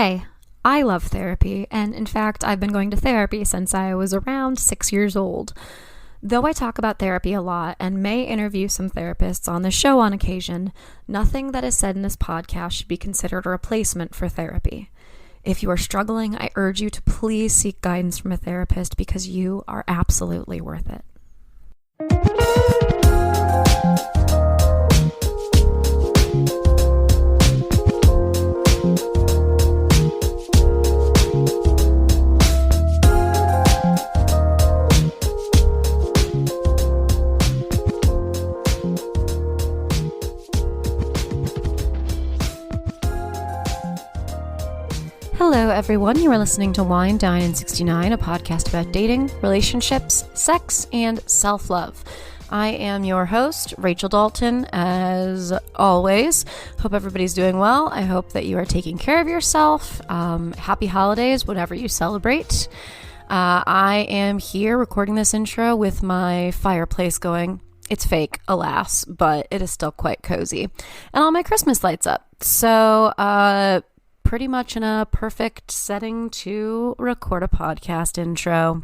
Hey, I love therapy, and in fact, I've been going to therapy since I was around 6 years old. Though I talk about therapy a lot and may interview some therapists on the show on occasion, nothing that is said in this podcast should be considered a replacement for therapy. If you are struggling, I urge you to please seek guidance from a therapist because you are absolutely worth it. Hello, everyone. You are listening to Wine, Dine, and 69, a podcast about dating, relationships, sex, and self-love. I am your host, Rachel Dalton, as always. Hope everybody's doing well. I hope that you are taking care of yourself. Happy holidays, whatever you celebrate. I am here recording this intro with my fireplace going. It's fake, alas, but it is still quite cozy. And all my Christmas lights up. So, pretty much in a perfect setting to record a podcast intro.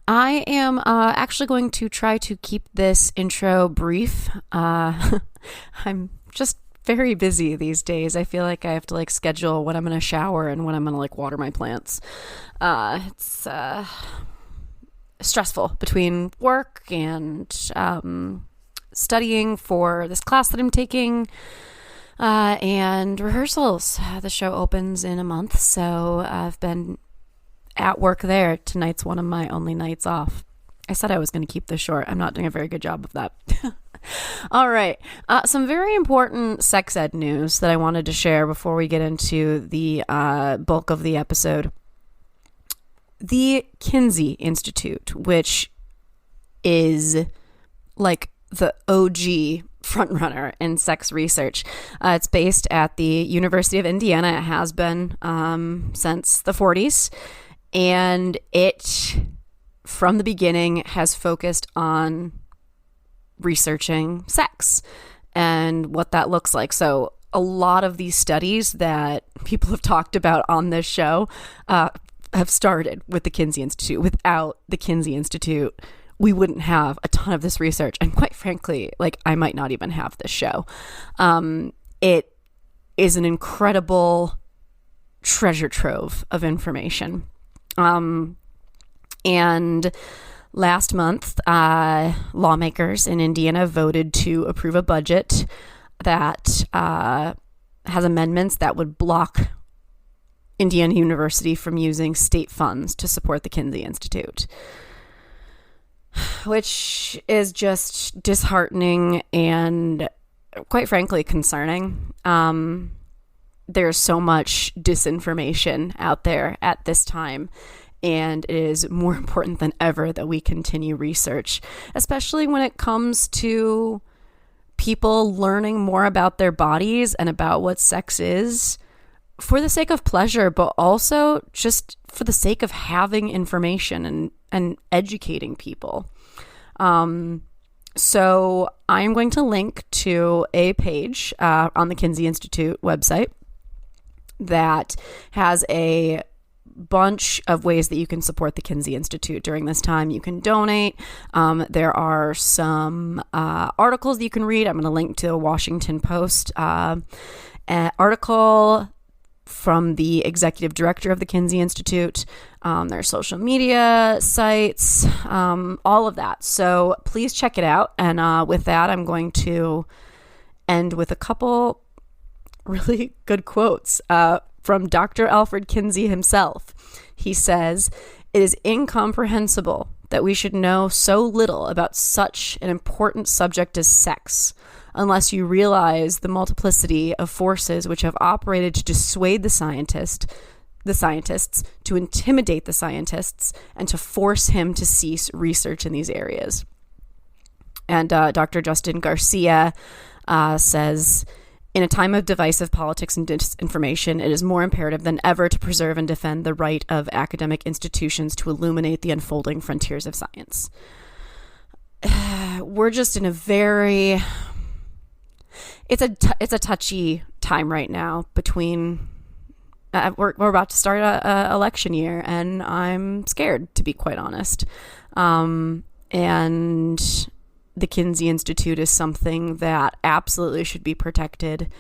I am actually going to try to keep this intro brief. I'm just very busy these days. I feel like I have to schedule when I'm going to shower and when I'm going to water my plants. It's stressful between work and studying for this class that I'm taking. And rehearsals. The show opens in a month, so I've been at work there. Tonight's one of my only nights off. I said I was going to keep this short. I'm not doing a very good job of that. All right. Some very important sex ed news that I wanted to share before we get into the bulk of the episode. The Kinsey Institute, which is like the OG frontrunner in sex research. It's based at the University of Indiana. It has been since the 40s. And it, from the beginning, has focused on researching sex and what that looks like. So a lot of these studies that people have talked about on this show have started with the Kinsey Institute. Without the Kinsey Institute, we wouldn't have a ton of this research. And quite frankly, I might not even have this show. It is an incredible treasure trove of information. And last month, lawmakers in Indiana voted to approve a budget that has amendments that would block Indiana University from using state funds to support the Kinsey Institute, which is just disheartening and, quite frankly, concerning. There's so much disinformation out there at this time, and it is more important than ever that we continue research, especially when it comes to people learning more about their bodies and about what sex is for the sake of pleasure, but also just for the sake of having information and educating people. So I'm going to link to a page on the Kinsey Institute website that has a bunch of ways that you can support the Kinsey Institute during this time. You can donate. There are some articles that you can read. I'm going to link to a Washington Post article from the executive director of the Kinsey Institute, their social media sites, all of that. So please check it out. And with that, I'm going to end with a couple really good quotes from Dr. Alfred Kinsey himself. He says, "It is incomprehensible that we should know so little about such an important subject as sex, unless you realize the multiplicity of forces which have operated to dissuade the scientists, to intimidate the scientists, and to force him to cease research in these areas." And Dr. Justin Garcia says, "In a time of divisive politics and disinformation, it is more imperative than ever to preserve and defend the right of academic institutions to illuminate the unfolding frontiers of science." We're just in a very... It's a touchy time right now between we're about to start a election year, and I'm scared, to be quite honest. And the Kinsey Institute is something that absolutely should be protected,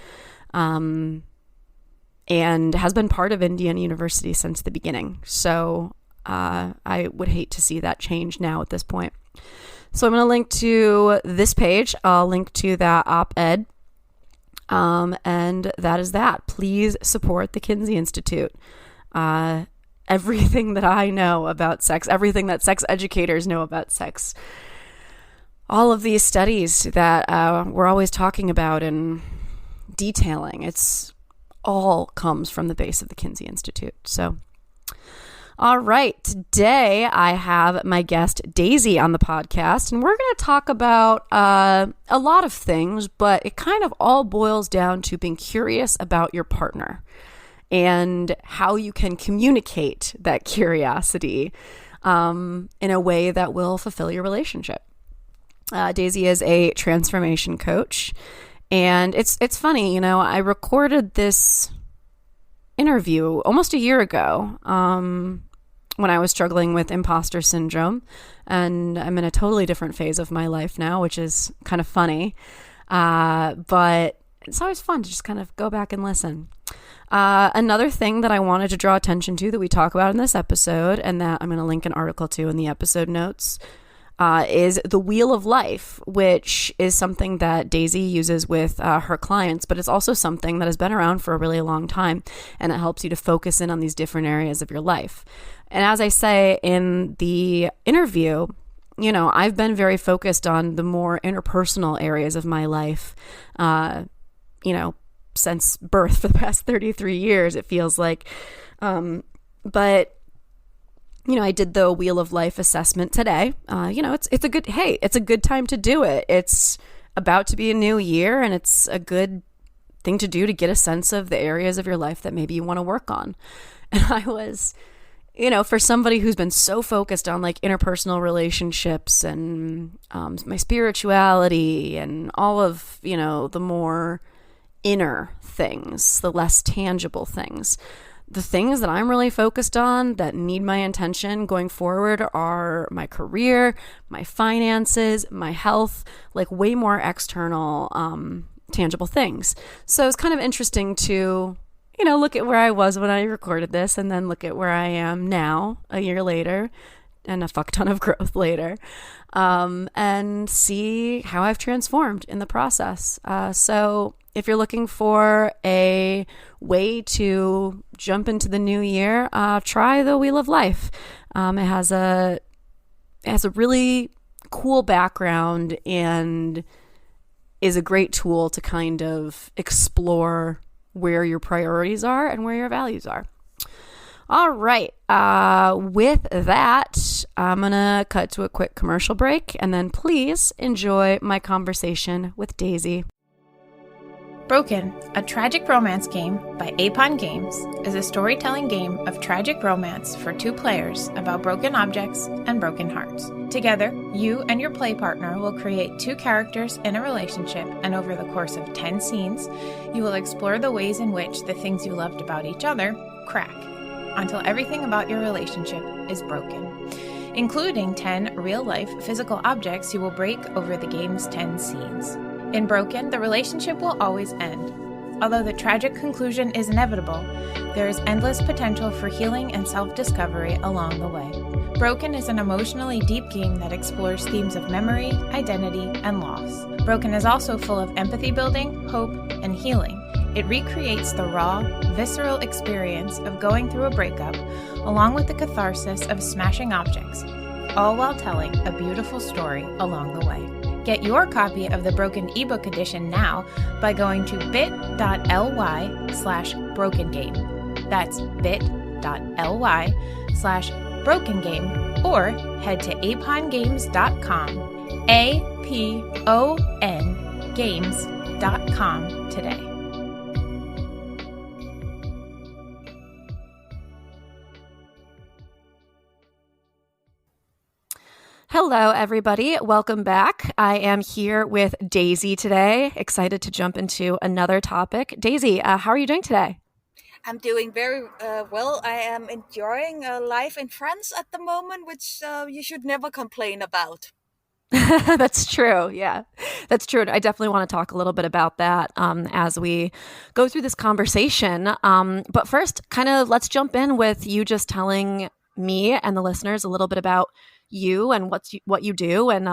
and has been part of Indiana University since the beginning. So I would hate to see that change now at this point. So I'm going to link to this page. I'll link to that op-ed. And that is that. Please support the Kinsey Institute. Everything that I know about sex, everything that sex educators know about sex, all of these studies that we're always talking about and detailing, it's all comes from the base of the Kinsey Institute. So, all right, today I have my guest Daisy on the podcast, and we're going to talk about a lot of things, but it kind of all boils down to being curious about your partner and how you can communicate that curiosity in a way that will fulfill your relationship. Daisy is a transformation coach, and it's funny, I recorded this interview almost a year ago when I was struggling with imposter syndrome, and I'm in a totally different phase of my life now, which is kind of funny, but it's always fun to just kind of go back and listen. Another thing that I wanted to draw attention to that we talk about in this episode, and that I'm going to link an article to in the episode notes, is the Wheel of Life, which is something that Daisy uses with her clients, but it's also something that has been around for a really long time, and it helps you to focus in on these different areas of your life. And as I say in the interview, I've been very focused on the more interpersonal areas of my life, since birth for the past 33 years, it feels like. But I did the Wheel of Life assessment today. It's a good time to do it. It's about to be a new year, and it's a good thing to do to get a sense of the areas of your life that maybe you want to work on. And I was, for somebody who's been so focused on like interpersonal relationships and my spirituality and all of, the more inner things, the less tangible things. The things that I'm really focused on that need my attention going forward are my career, my finances, my health, like way more external, tangible things. So it's kind of interesting to, look at where I was when I recorded this and then look at where I am now, a year later, and a fuck ton of growth later, and see how I've transformed in the process. So if you're looking for a way to jump into the new year, try the Wheel of Life. It has a really cool background and is a great tool to kind of explore where your priorities are and where your values are. All right. With that, I'm going to cut to a quick commercial break, and then please enjoy my conversation with Daisy. Broken, a tragic romance game by Apon Games, is a storytelling game of tragic romance for two players about broken objects and broken hearts. Together, you and your play partner will create two characters in a relationship, and over the course of 10 scenes, you will explore the ways in which the things you loved about each other crack, until everything about your relationship is broken, including 10 real-life physical objects you will break over the game's 10 scenes. In Broken, the relationship will always end. Although the tragic conclusion is inevitable, there is endless potential for healing and self-discovery along the way. Broken is an emotionally deep game that explores themes of memory, identity, and loss. Broken is also full of empathy building, hope, and healing. It recreates the raw, visceral experience of going through a breakup, along with the catharsis of smashing objects, all while telling a beautiful story along the way. Get your copy of the Broken ebook edition now by going to bit.ly/brokengame. That's bit.ly/brokengame, or head to apongames.com, APON games.com today. Hello, everybody. Welcome back. I am here with Daisy today. Excited to jump into another topic. Daisy, how are you doing today? I'm doing very well. I am enjoying life in France at the moment, which you should never complain about. That's true. Yeah, that's true. I definitely want to talk a little bit about that as we go through this conversation. But first, kind of let's jump in with you just telling me and the listeners a little bit about you and what you do and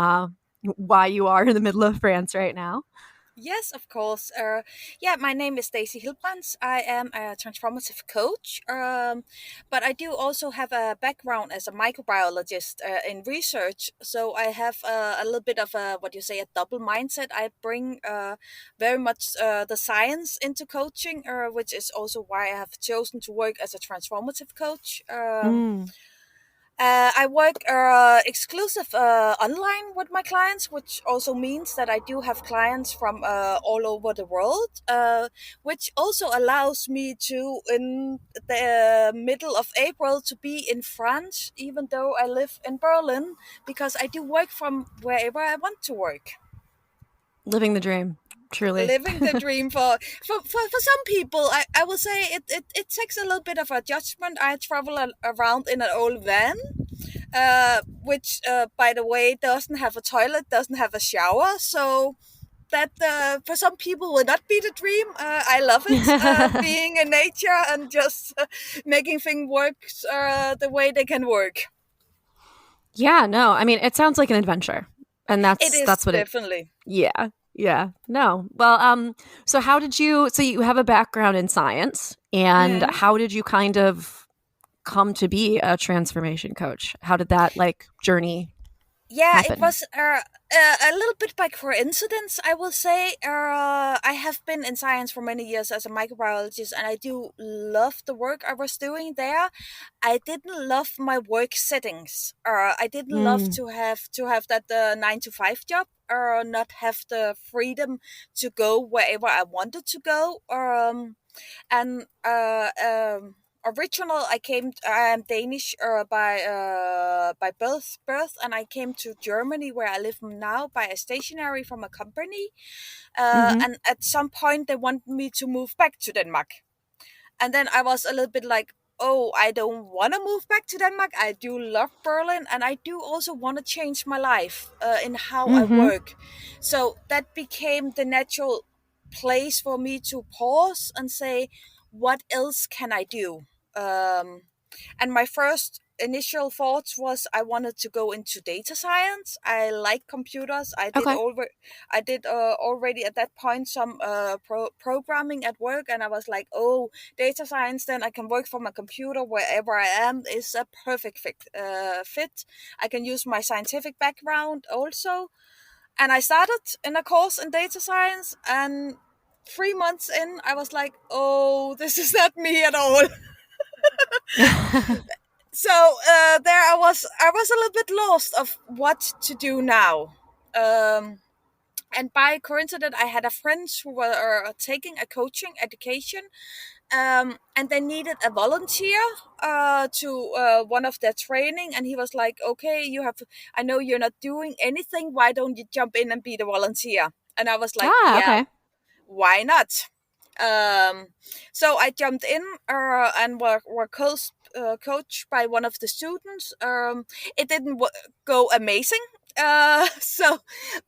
why you are in the middle of France right now. Yes, of course. Yeah, my name is Daisy Hilbrands. I am a transformative coach, but I do also have a background as a microbiologist in research. So I have a little bit of a what you say a double mindset. I bring very much the science into coaching, which is also why I have chosen to work as a transformative coach. Mm. I work exclusive online with my clients, which also means that I do have clients from all over the world, which also allows me to, in the middle of April, to be in France, even though I live in Berlin, because I do work from wherever I want to work. Living the dream, truly. Living the dream for some people, I will say it takes a little bit of a judgment. I travel around in an old van, which, by the way, doesn't have a toilet, doesn't have a shower. So that for some people will not be the dream. I love it, being in nature and just making things work the way they can work. Yeah, no, I mean, it sounds like an adventure, and It that's is that's what it. definitely. Yeah, yeah, no. Well, so how did you? So you have a background in science, and Mm. how did you kind of come to be a transformation coach? How did that like journey Yeah, it happen? was a little bit by coincidence, I will say. I have been in science for many years as a microbiologist, and I do love the work I was doing there. I didn't love my work settings. I didn't love Mm. to have that 9 to 5 job, or not have the freedom to go wherever I wanted to go. And original I am Danish by birth, and I came to Germany, where I live now, by a stationary from a company, Mm-hmm. and at some point they want me to move back to Denmark. And then I was a little bit like, oh, I don't want to move back to Denmark. I do love Berlin, and I do also want to change my life in how I Mm-hmm. work. So that became the natural place for me to pause and say, what else can I do? Um, and my first initial thoughts was I wanted to go into data science. I like computers. Okay. I did already at that point some programming at work, and I was like, oh, data science. Then I can work from a computer wherever I am. Is a perfect fit. I can use my scientific background also, and I started in a course in data science, and 3 months in, I was like, oh, this is not me at all. So there I was a little bit lost of what to do now. And by coincidence, I had a friends who were taking a coaching education, and they needed a volunteer to one of their training, and he was like, okay, I know you're not doing anything, why don't you jump in and be the volunteer? And I was like, Ah, yeah, okay. why not? Um, so I jumped in and were coached by one of the students. It didn't go amazing. So,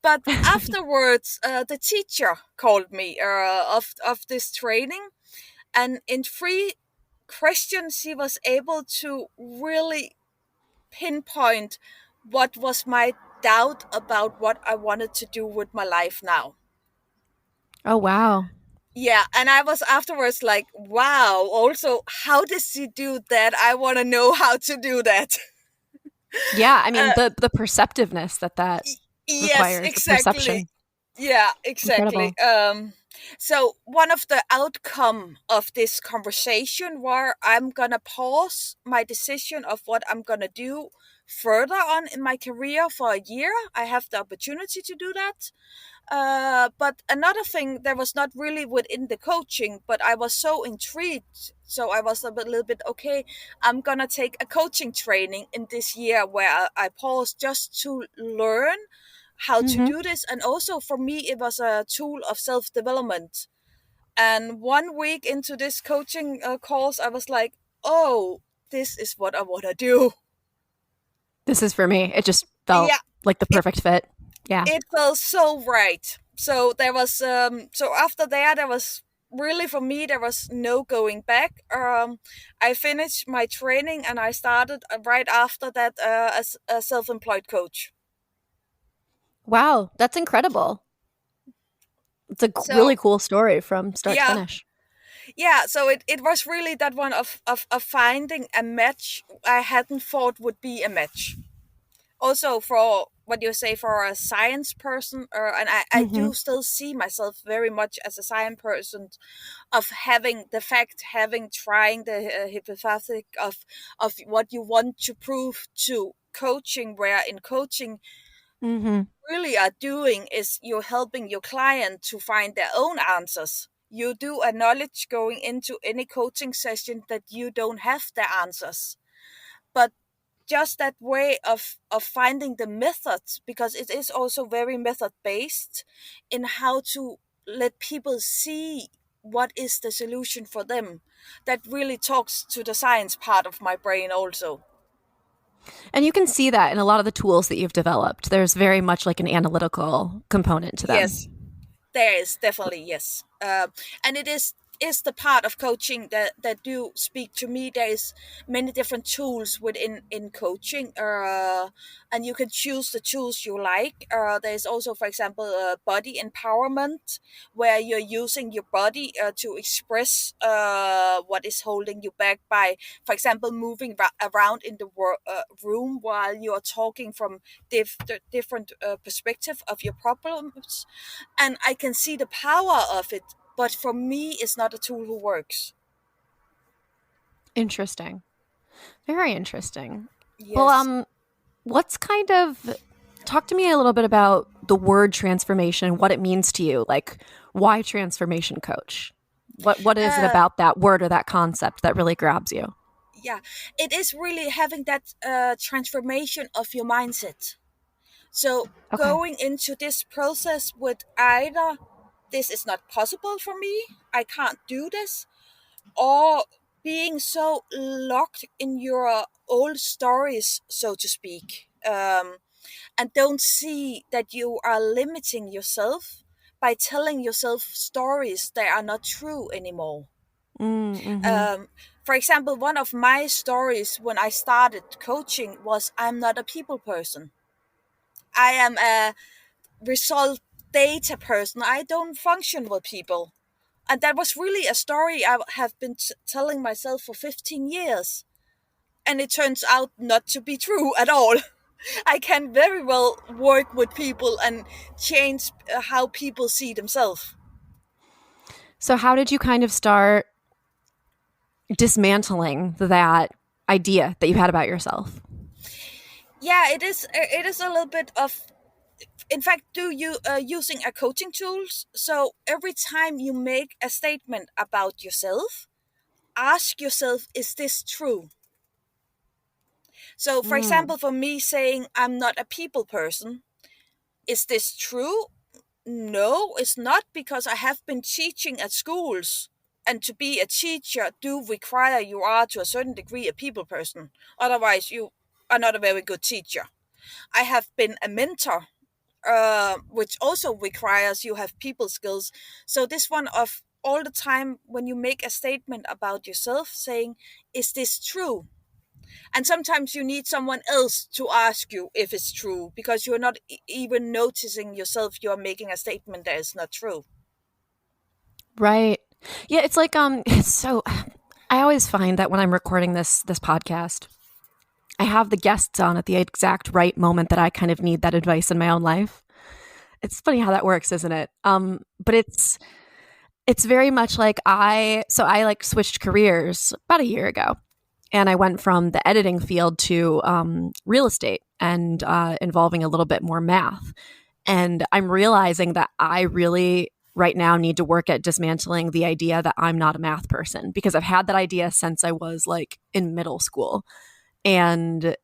but afterwards, the teacher called me of this training, and in 3 questions, she was able to really pinpoint what was my doubt about what I wanted to do with my life now. Oh, wow. Yeah, and I was afterwards like, wow, also, how does she do that? I want to know how to do that. Yeah, I mean uh, the perceptiveness that yes, requires, the exactly. perception. Yeah, exactly. Incredible. So one of the outcome of this conversation were I'm gonna pause my decision of what I'm gonna do further on in my career for a year. I have the opportunity to do that. But another thing that was not really within the coaching, but I was so intrigued. So I was a little bit, okay, I'm gonna take a coaching training in this year where I paused just to learn how to Mm-hmm. do this. And also for me, it was a tool of self development. And 1 week into this coaching course, I was like, oh, this is what I want to do. This is for me. It just felt Yeah, like the it perfect fit. Yeah. it felt so right. So there was so after that there was really, for me, there was no going back. I finished my training and I started right after that as a self-employed coach. Wow, that's incredible. It's a So really cool story from start to yeah, finish. yeah. So it was really that one of finding a match I hadn't thought would be a match. Also for what you say, for a science person, and I Mm-hmm. do still see myself very much as a science person, of having the fact, having trying the hypothetic of what you want to prove to coaching, where in coaching Mm-hmm. really are doing is you're helping your client to find their own answers. You do acknowledge going into any coaching session that you don't have the answers, but just that way of finding the methods, because it is also very method based in how to let people see what is the solution for them. That really talks to the science part of my brain also. And you can see that in a lot of the tools that you've developed. There's very much like an analytical component to Yes, them. there is definitely, yes. And it is the part of coaching that do speak to me. There is many different tools within in coaching, and you can choose the tools you like. There's also, for example, body empowerment, where you're using your body to express what is holding you back by, for example, moving around in the room while you are talking from different perspective of your problems, and I can see the power of it. But for me, it's not a tool who works. Interesting. Very interesting. Well, Yes. what's kind of talk to me a little bit about the word transformation, what it means to you. Like, why transformation coach? What is it Uh, about that word or that concept that really grabs you? yeah, it is really having that transformation of your mindset. So Okay. going into this process with either this is not possible for me, I can't do this, or being so locked in your old stories, so to speak, and don't see that you are limiting yourself by telling yourself stories that are not true anymore. Mm-hmm. Um, for example, one of my stories when I started coaching was I'm not a people person. I am a result data person. I don't function with people. And that was really a story I have been telling myself for 15 years. And it turns out not to be true at all. I can very well work with people and change how people see themselves. So, how did you kind of start dismantling that idea that you had about yourself? Yeah, it is. It is a little bit of, in fact, do you using a coaching tools. So every time you make a statement about yourself, ask yourself, is this true? So, for Mm. example, for me saying I'm not a people person, is this true? No, it's not, because I have been teaching at schools. And to be a teacher do require you are to a certain degree a people person. Otherwise, you are not a very good teacher. I have been a mentor, which also requires you have people skills. So this one of all the time when you make a statement about yourself, saying, "Is this true?" And sometimes you need someone else to ask you if it's true, because you're not even noticing yourself. You're making a statement that is not true. Right. Yeah, it's like so I always find that when I'm recording this podcast, I have the guests on at the exact right moment that I kind of need that advice in my own life. It's funny how that works, isn't it? But it's very much like I like switched careers about a year ago, and I went from the editing field to real estate and involving a little bit more math. And I'm realizing that I really right now need to work at dismantling the idea that I'm not a math person, because I've had that idea since I was like in middle school. And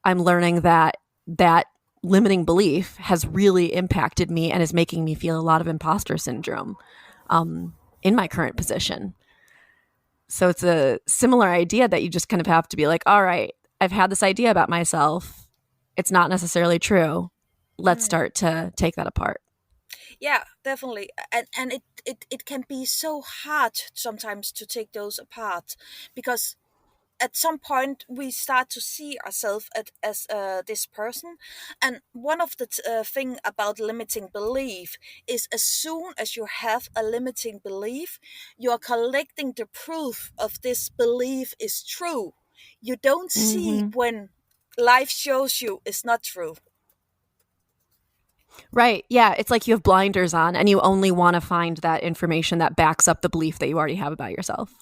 I'm learning that that limiting belief has really impacted me and is making me feel a lot of imposter syndrome. Um, in my current position. So it's a similar idea that you just kind of have to be like, all right, I've had this idea about myself. It's not necessarily true. Let's start to take that apart. Yeah, definitely. And it can be so hard sometimes to take those apart, because at some point we start to see ourselves as this person. And one of the thing about limiting belief is, as soon as you have a limiting belief, you are collecting the proof of this belief is true. You don't see when life shows you it's not true. Right. Yeah. It's like you have blinders on and you only want to find that information that backs up the belief that you already have about yourself.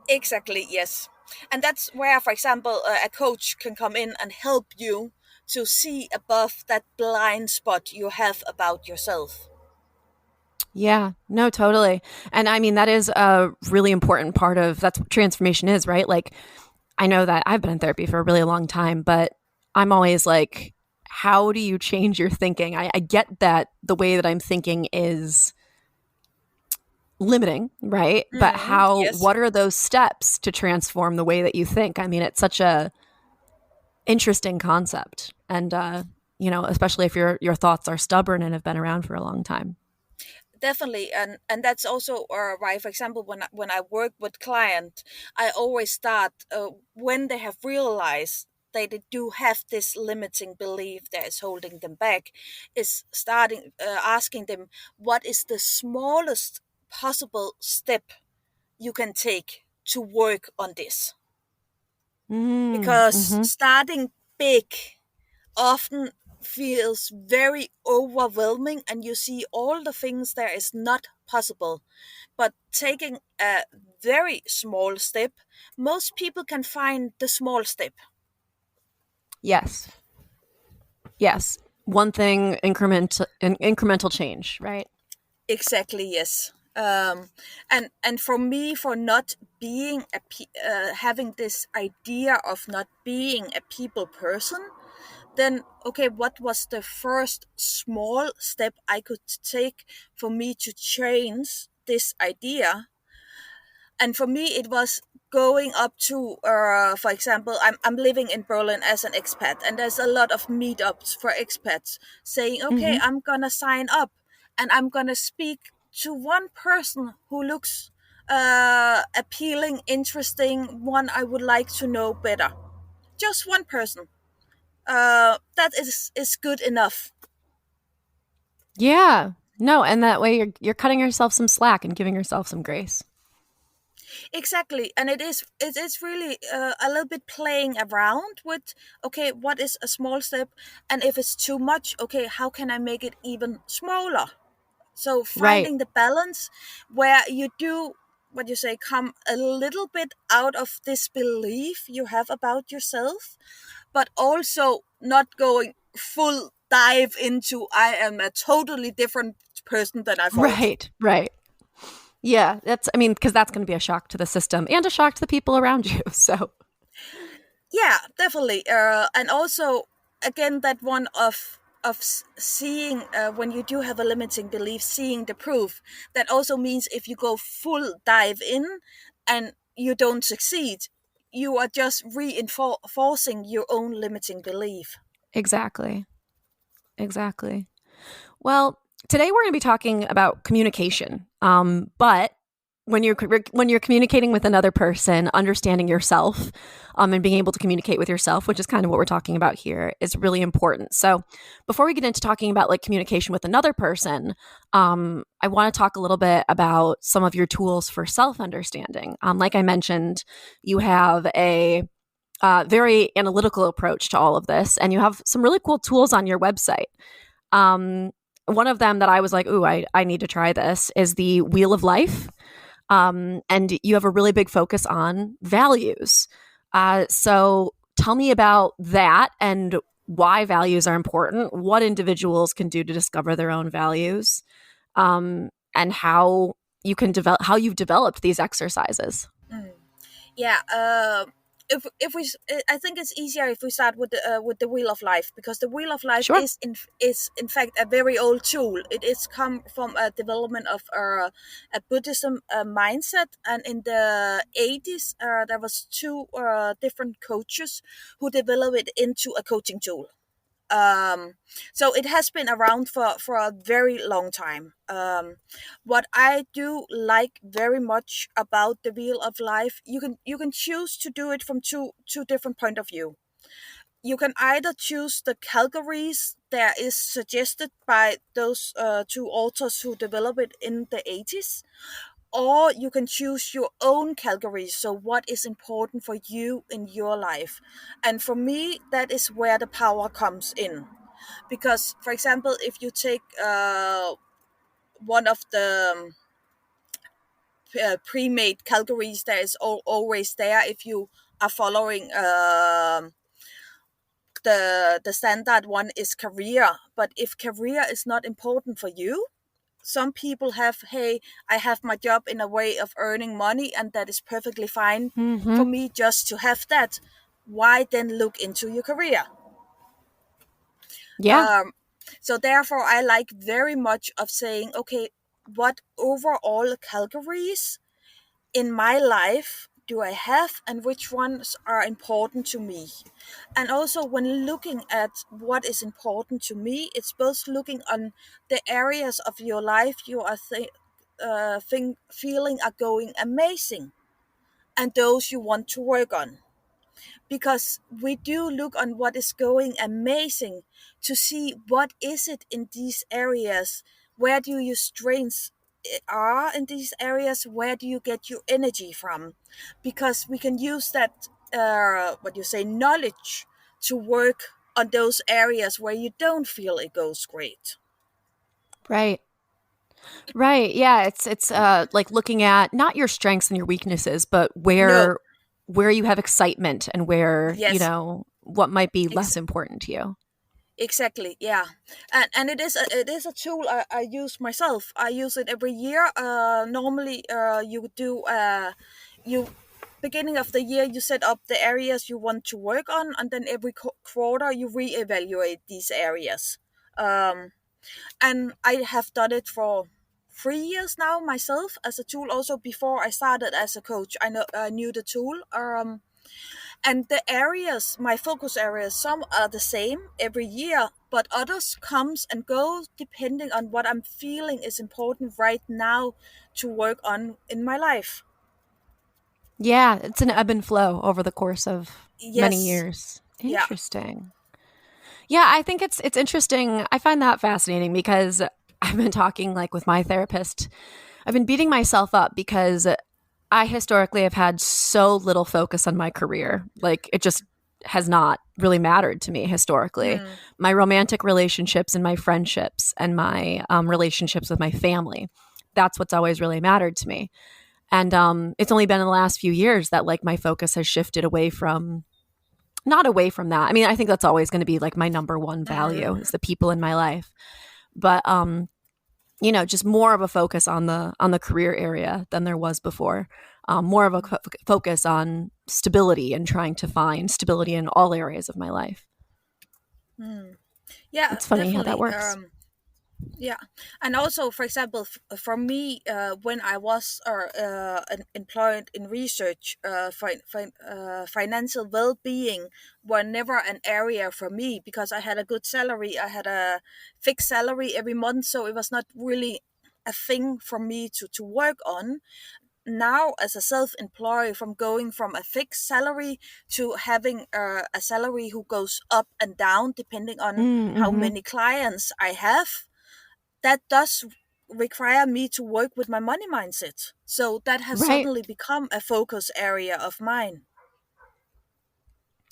Exactly, yes. And that's where, for example, a coach can come in and help you to see above that blind spot you have about yourself. Yeah, no, totally. And I mean, that is a really important part of that's what transformation is, right? Like, I know that I've been in therapy for a really long time, but I'm always like, how do you change your thinking? I get that the way that I'm thinking is limiting, right? But Yes. what are those steps to transform the way that you think? I mean, it's such a interesting concept. And, especially if your thoughts are stubborn and have been around for a long time. Definitely, and that's also why, for example, when I work with client, I always start when they have realized they do have this limiting belief that is holding them back, is starting asking them what is the smallest possible step you can take to work on this, because Mm-hmm. starting big often feels very overwhelming and you see all the things there is not possible. But taking a very small step, most people can find the small step. Yes. Yes. One thing, incremental change, right? Exactly, yes. And for me, for not being having this idea of not being a people person, then okay, what was the first small step I could take for me to change this idea? And for me it was going up to for example, I'm living in Berlin as an expat, and there's a lot of meetups for expats, saying okay, Mm-hmm. I'm gonna sign up and I'm gonna speak to one person who looks appealing, interesting, one I would like to know better. Just one person. That is good enough. Yeah. No, and that way you're cutting yourself some slack and giving yourself some grace. Exactly, and it is really a little bit playing around with okay, what is a small step, and if it's too much, okay, how can I make it even smaller? So Right. finding the balance where you do what you say, come a little bit out of this belief you have about yourself, but also not going full dive into I am a totally different person than I thought. Right. Right. Yeah, because that's going to be a shock to the system and a shock to the people around you. So, Yeah, definitely. And also, again, that one of seeing when you do have a limiting belief, seeing the proof. That also means if you go full dive in and you don't succeed, you are just reinforcing your own limiting belief. exactly. Exactly. Well, today we're going to be talking about communication. But when you're communicating with another person, understanding yourself, and being able to communicate with yourself, which is kind of what we're talking about here, is really important. So, before we get into talking about like communication with another person, I want to talk a little bit about some of your tools for self-understanding. Like I mentioned, you have a very analytical approach to all of this, and you have some really cool tools on your website. Um, One of them that I was like, ooh, I need to try this is the Wheel of Life. And you have a really big focus on values. So tell me about that and why values are important, what individuals can do to discover their own values, and how you've developed these exercises. Yeah. if we I think it's easier if we start with the wheel of life, because the wheel of life Sure. is in fact a very old tool. It is come from a development of a Buddhism mindset, and in the 80s there was two different coaches who developed it into a coaching tool. um so it has been around for a very long time. What I do like very much about the wheel of life, you can choose to do it from two different point of view. You can either choose the categories that is suggested by those two authors who developed it in the 80s, or you can choose your own categories, so what is important for you in your life. And for me, that is where the power comes in, because for example, if you take one of the pre-made categories that is always there, if you are following the standard one is career. But if career is not important for you, some people have, hey, I have my job in a way of earning money and that is perfectly fine Mm-hmm. for me just to have that. Why then look into your career? Yeah. um, so therefore I like very much of saying, okay, what overall categories in my life do I have, and which ones are important to me? And also, when looking at what is important to me, it's both looking on the areas of your life you are feeling are going amazing, and those you want to work on, because we do look on what is going amazing to see what is it in these areas, where do your strengths are in these areas, where do you get your energy from, because we can use that what you say knowledge to work on those areas where you don't feel it goes great. Right. Right. Yeah. It's like looking at not your strengths and your weaknesses, but No. where you have excitement and where, Yes. what might be ex- less important to you. exactly, yeah. And it is a tool I use myself. I use it every year. Normally you do you beginning of the year you set up the areas you want to work on, and then every quarter you reevaluate these areas. um, and I have done it for 3 years now myself as a tool. Also, before I started as a coach, I knew the tool. And the areas, my focus areas, some are the same every year, but others comes and go depending on what I'm feeling is important right now to work on in my life. Yeah. It's an ebb and flow over the course of many Yes. years. Yeah. Interesting. Yeah, I think it's interesting. I find that fascinating because I've been talking like with my therapist. I've been beating myself up because I historically have had so little focus on my career. Like it just has not really mattered to me historically. Hmm. My romantic relationships and my friendships and my relationships with my family. That's what's always really mattered to me. And it's only been in the last few years that like my focus has shifted away from not away from that. I mean, I think that's always going to be like my number one value Hmm. is the people in my life. But just more of a focus on the career area than there was before. More of a focus on stability and trying to find stability in all areas of my life. Hmm. Yeah, It's funny how that definitely. works. Yeah, and also, for example, for me, when I was employed in research, financial well-being were never an area for me, because I had a good salary. I had a fixed salary every month, so it was not really a thing for me to work on. Now, as a self-employed, from going from a fixed salary to having a salary who goes up and down depending on how Mm-hmm. many clients I have, that does require me to work with my money mindset. So that has Right. suddenly become a focus area of mine.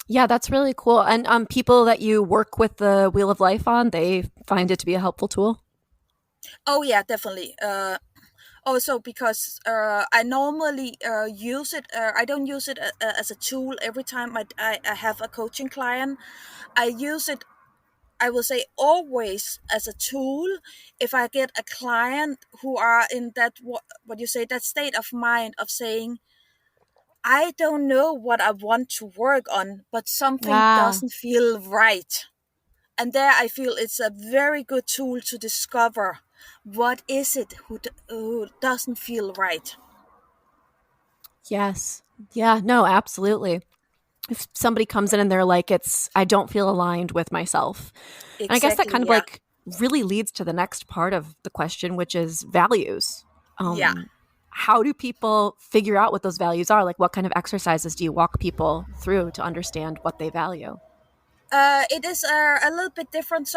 Yeah, that's really cool. And people that you work with the Wheel of Life on, they find it to be a helpful tool. Oh yeah, definitely. Also, because I normally use it. I don't use it as a tool every time I have a coaching client. I use it, I will say, always as a tool if I get a client who are in that what you say, that state of mind of saying, I don't know what I want to work on, but something Ah, doesn't feel right. And there I feel it's a very good tool to discover what is it who doesn't feel right. yes. Yeah, no, absolutely. If somebody comes in and they're like, I don't feel aligned with myself. And I guess that Exactly, kind of yeah. like really leads to the next part of the question, which is values. Yeah. How do people figure out what those values are? Like, what kind of exercises do you walk people through to understand what they value? It is a little bit different.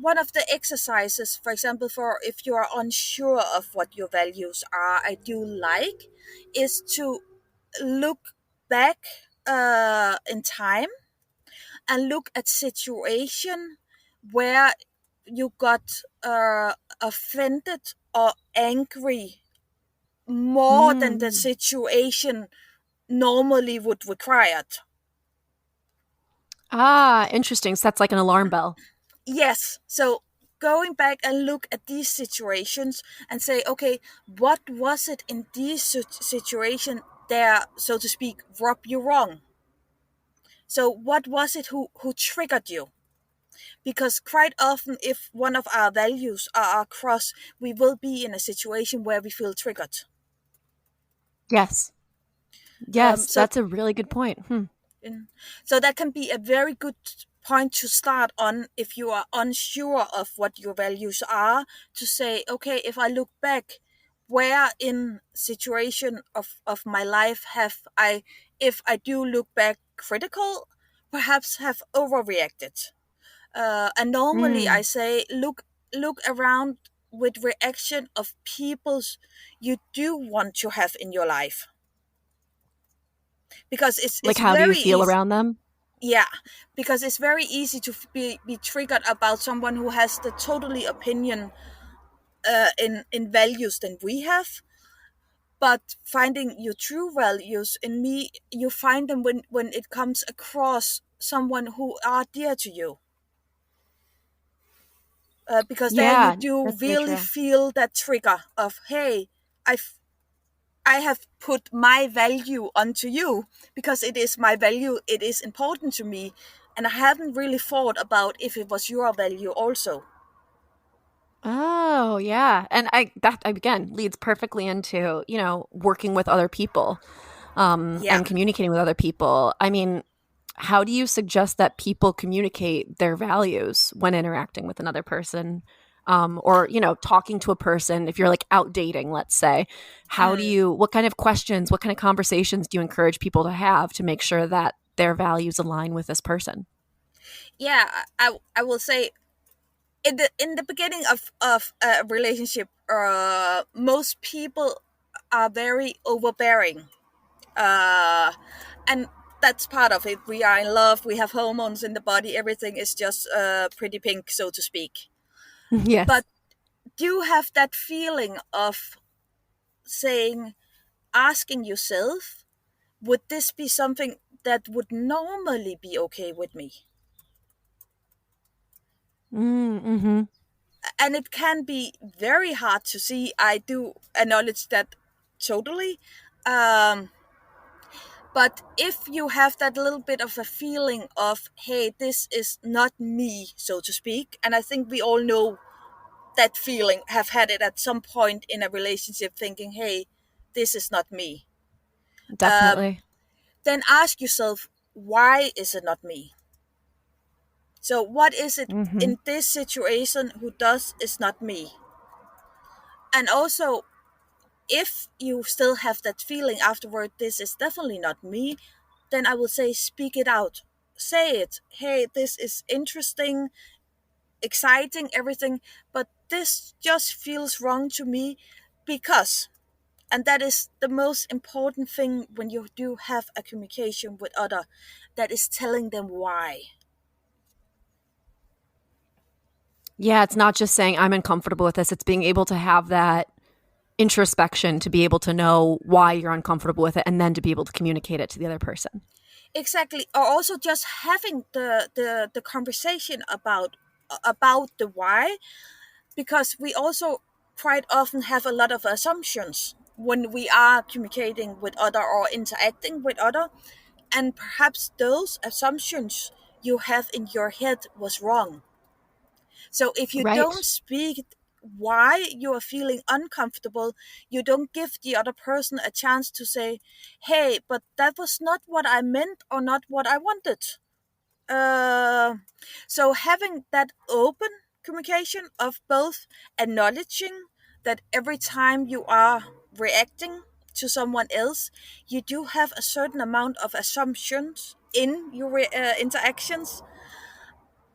One of the exercises, for example, for if you are unsure of what your values are, I do like, is to look back in time and look at situation where you got offended or angry more than the Mm. situation normally would require it. Ah, interesting. So that's like an alarm bell. Yes. So going back and look at these situations and say, okay, what was it in these situation there, so to speak, rub you wrong? So what was it who triggered you? Because quite often, if one of our values are across, we will be in a situation where we feel triggered. Yes. Um, Yes, so that's a really good point. Hmm. So that can be a very good point to start on if you are unsure of what your values are, to say, okay, if I look back, where in situation of my life have I, if I do look back critical, perhaps have overreacted. And normally I Mm. say, look around with reaction of people's you do want to have in your life, because Like, it's how do you very feel easy. around them? Yeah, because it's very easy to be triggered about someone who has the totally opinion in values than we have. But finding your true values in me, you find them when it comes across someone who are dear to you. Because there you Yeah, do that's very really true. feel that trigger of, hey, I've I have put my value onto you because it is my value, it is important to me, and I haven't really thought about if it was your value also. Oh, yeah. And that again leads perfectly into, working with other people, Yeah. and communicating with other people. I mean, how do you suggest that people communicate their values when interacting with another person? Or, talking to a person, if you're like out dating, let's say, Mm. what kind of questions, what kind of conversations do you encourage people to have to make sure that their values align with this person? Yeah, I will say, in the beginning of a relationship, most people are very overbearing, uh, and that's part of it. We are in love, we have hormones in the body, everything is just pretty pink, so to speak. Yes. But do you have that feeling of saying, asking yourself, would this be something that would normally be okay with me? Mm-hmm. And it can be very hard to see. I do acknowledge that totally. Um, but if you have that little bit of a feeling of, hey, this is not me, so to speak, and I think we all know that feeling, have had it at some point in a relationship, thinking, hey, this is not me. Um, Definitely. then ask yourself, why is it not me? So, what is it Mm-hmm. in this situation who does is not me? And also, if you still have that feeling afterward, this is definitely not me, then I will say, speak it out. Say it. Hey, this is interesting, exciting, everything, but this just feels wrong to me because. And that is the most important thing when you do have a communication with other, that is telling them why. Yeah, it's not just saying I'm uncomfortable with this. It's being able to have that introspection to be able to know why you're uncomfortable with it and then to be able to communicate it to the other person. Exactly. Or also just having the conversation about the why, because we also quite often have a lot of assumptions. when we are communicating with other or interacting with other, and perhaps those assumptions you have in your head was wrong. So if you don't Right. speak why you are feeling uncomfortable, you don't give the other person a chance to say, hey, but that was not what I meant or not what I wanted. uh, so having that open communication of both acknowledging that every time you are reacting to someone else, you do have a certain amount of assumptions in your interactions,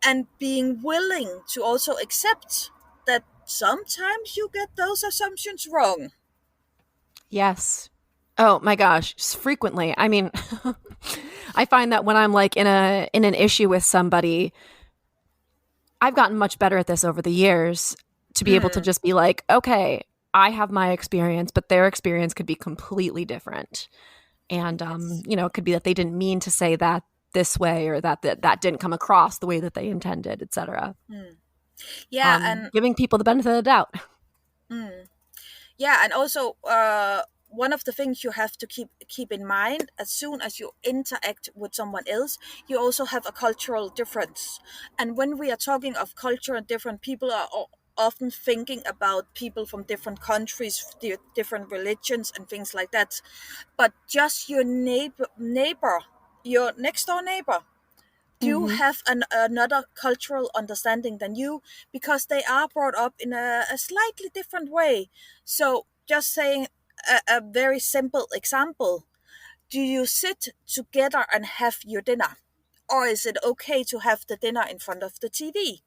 and being willing to also accept that sometimes you get those assumptions wrong. Yes. Oh my gosh, frequently. I mean, I find that when I'm like in an issue with somebody, I've gotten much better at this over the years to be able to Mm, just be like, okay, I have my experience, but their experience could be completely different. And yes. it could be that they didn't mean to say that this way, or that didn't come across the way that they intended, etc. Mm. Yeah, and Giving people the benefit of the doubt. mm, yeah, and also one of the things you have to keep in mind as soon as you interact with someone else, you also have a cultural difference. And when we are talking of culture and different, people are often thinking about people from different countries, different religions and things like that. But just your neighbor, your next door neighbor, do Hmm. have another cultural understanding than you, because they are brought up in a slightly different way. So just saying a very simple example: do you sit together and have your dinner, or is it okay to have the dinner in front of the TV?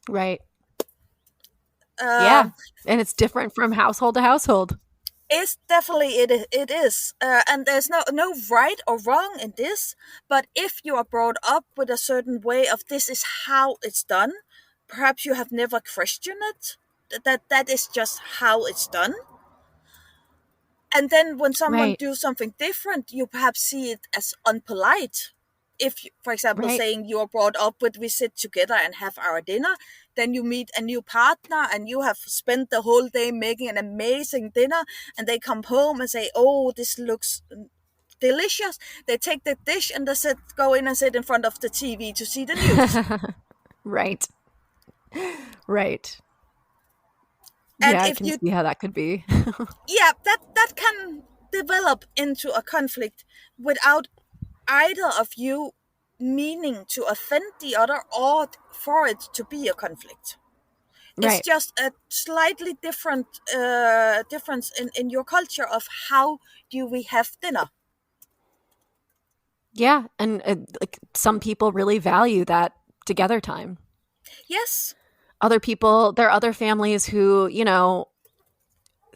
Right. Yeah. um, And it's different from household to household. it's definitely it is, and there's no right or wrong in this. But if you are brought up with a certain way of this is how it's done, perhaps you have never questioned it, that is just how it's done. And then when someone Right. do something different, you perhaps see it as unpolite. If for example, Right. saying you are brought up with we sit together and have our dinner, then you meet a new partner and you have spent the whole day making an amazing dinner, and they come home and say, oh, this looks delicious. They take the dish and they go in and sit in front of the TV to see the news. Right. Right. And Yeah, I if can you, see how that could be. yeah, that can develop into a conflict without either of you meaning to offend the other or for it to be a conflict. It's Right. just a slightly different difference in your culture of how do we have dinner. Yeah, and like some people really value that together time. Yes, Other people, there are other families who,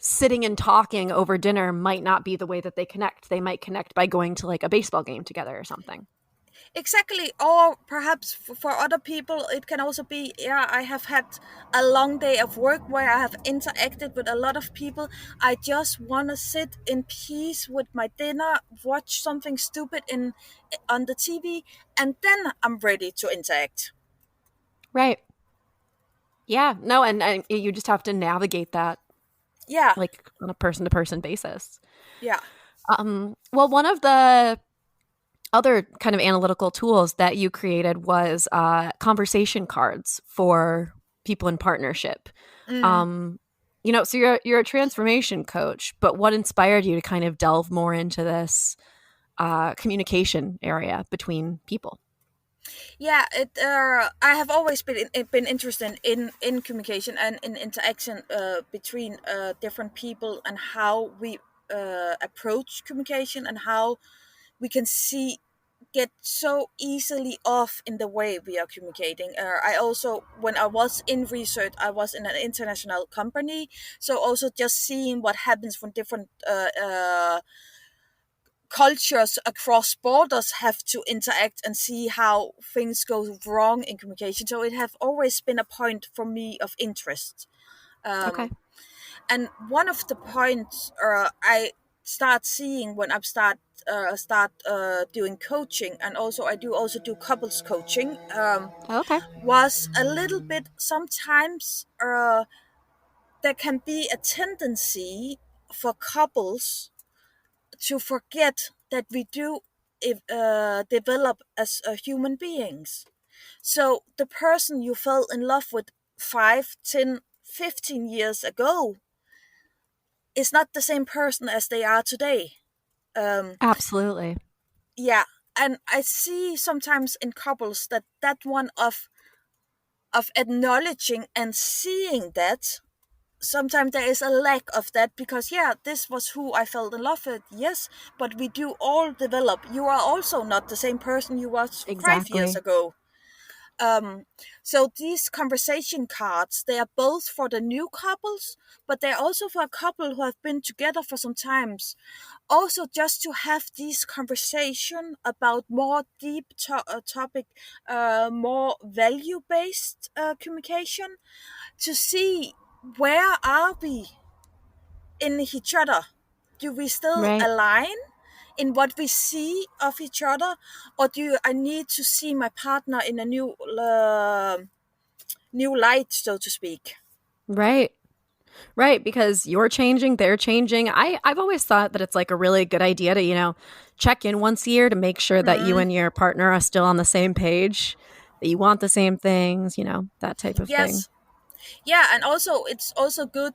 sitting and talking over dinner might not be the way that they connect. They might connect by going to like a baseball game together or something. exactly. Or perhaps for other people, it can also be, yeah, I have had a long day of work where I have interacted with a lot of people. I just want to sit in peace with my dinner, watch something stupid on the TV, and then I'm ready to interact. Right. Yeah. No, and you just have to navigate that Yeah, like on a person to person basis. yeah. Well, one of the other kind of analytical tools that you created was conversation cards for people in partnership. Mm. Um, so you're a transformation coach, but what inspired you to kind of delve more into this communication area between people? Yeah, it. I have always been interested in communication and in interaction between different people, and how we approach communication, and how we can see get so easily off in the way we are communicating. I also, when I was in research, I was in an international company, so also just seeing what happens from different cultures across borders have to interact and see how things go wrong in communication. So it have always been a point for me of interest. Okay. Um, and one of the points I start seeing when I start doing coaching, and also I do also do couples coaching, Okay. was a little bit sometimes. there can be a tendency for couples to forget that we do develop as human beings. So the person you fell in love with 5, 10, 15 years ago is not the same person as they are today. Um, Absolutely. yeah, and I see sometimes in couples that one of acknowledging and seeing that sometimes there is a lack of that, because yeah, this was who I fell in love with, yes, but we do all develop. You are also not the same person you was 5 years Exactly. ago. um so these conversation cards, they are both for the new couples, but they're also for a couple who have been together for some times, also just to have this conversation about more deep topic, more value based communication, to see where are we in each other. Do we still Right. align in what we see of each other, or do I need to see my partner in a new light, so to speak? Right. Right, because you're changing, they're changing. I've always thought that it's like a really good idea to, check in once a year to make sure that you Mm, and your partner are still on the same page, that you want the same things, that type of thing. yes, yeah, and also it's also good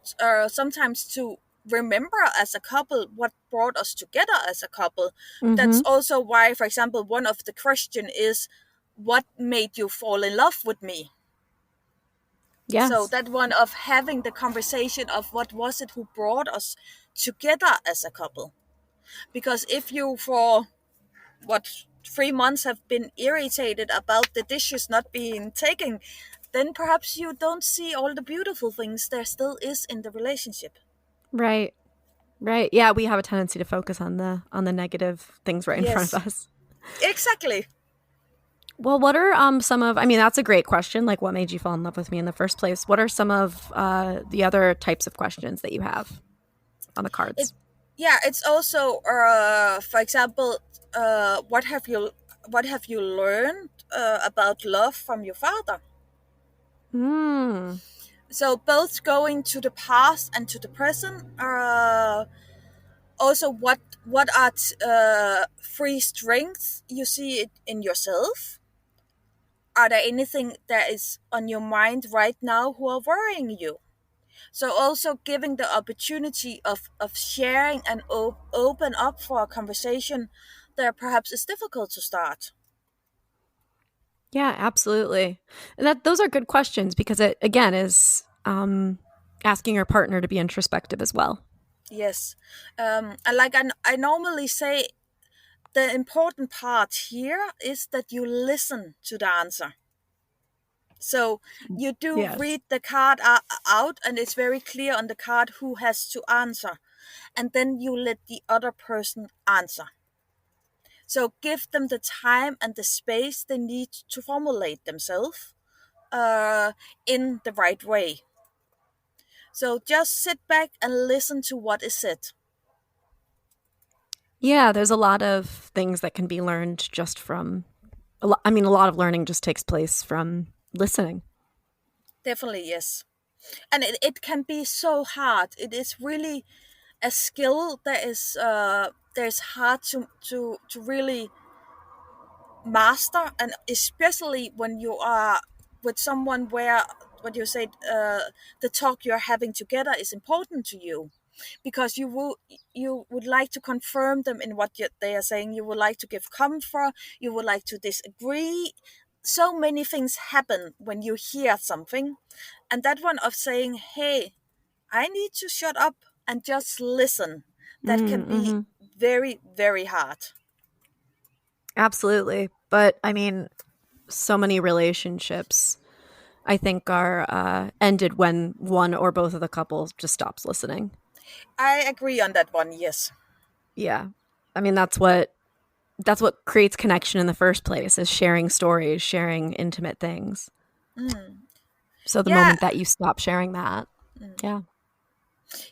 sometimes to remember as a couple what brought us together as a couple. That's Mhm. also why, for example, one of the question is, what made you fall in love with me? So Yes. that one of having the conversation of what was it who brought us together as a couple. Because if you for what 3 months have been irritated about the dishes not being taken, then perhaps you don't see all the beautiful things there still is in the relationship. Right. Right. Yeah, we have a tendency to focus on the negative things right in front Yes, of us. exactly. Well, what are some of, I mean, that's a great question, like what made you fall in love with me in the first place? What are some of the other types of questions that you have on the It cards? yeah, it's also for example, what have you learned about love from your father? Hmm. So both going to the past and to the present. Also, what are three strengths you see it in yourself? Are there anything that is on your mind right now who are worrying you? So also giving the opportunity of sharing and open up for a conversation that perhaps is difficult to start. Yeah, absolutely. And those are good questions because it again is asking your partner to be introspective as well. Yes, and like I normally say, the important part here is that you listen to the answer. So you do Yes. read the card out, and it's very clear on the card who has to answer, and then you let the other person answer. So give them the time and the space they need to formulate themselves in the right way. So just sit back and listen to what is said. Yeah, there's a lot of things that can be learned just from I mean, a lot of learning just takes place from listening. Definitely, yes. And it can be so hard. It is really a skill that is hard to really master, and especially when you are with someone where what you said, the talk you're having together is important to you, because you would like to confirm them in what they are saying. You would like to give comfort, you would like to disagree. So many things happen when you hear something, and that one of saying, hey, I need to shut up and just listen, that can be Mm-hmm. very, very hard. Absolutely. But I mean, so many relationships I think are ended when one or both of the couples just stops listening. I agree on that one, yes. Yeah. I mean, that's what creates connection in the first place is sharing stories, sharing intimate things. Mm. So the Yeah, moment that you stop sharing that, yeah.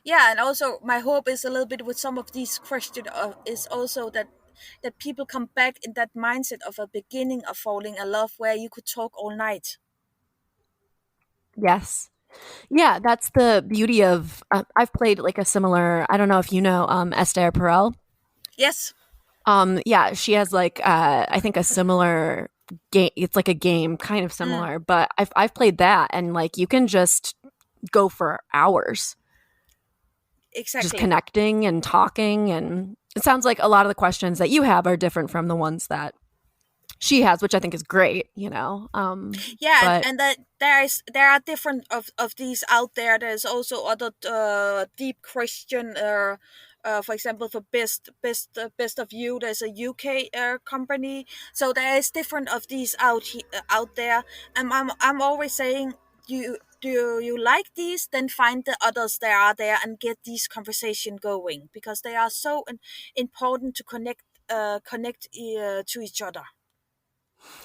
yeah, and also my hope is a little bit with some of these questions is also that people come back in that mindset of a beginning of falling in love where you could talk all night. Yes. Yeah, that's the beauty of. I've played like a similar. I don't know if you know Esther Perel. Yes. Yeah, she has like I think a similar game. It's like a game, kind of Mm, similar, but I've played that, and like you can just go for hours, just exactly. connecting and talking, and it sounds like a lot of the questions that you have are different from the ones that she has, which I think is great. Yeah, But and that there are different of these out there. There's also other deep Christian. For example, for best of you, there's a UK company. So there is different of these out there, and I'm always saying, you like these? Then find the others that are there and get these conversation going, because they are so important to connect to each other.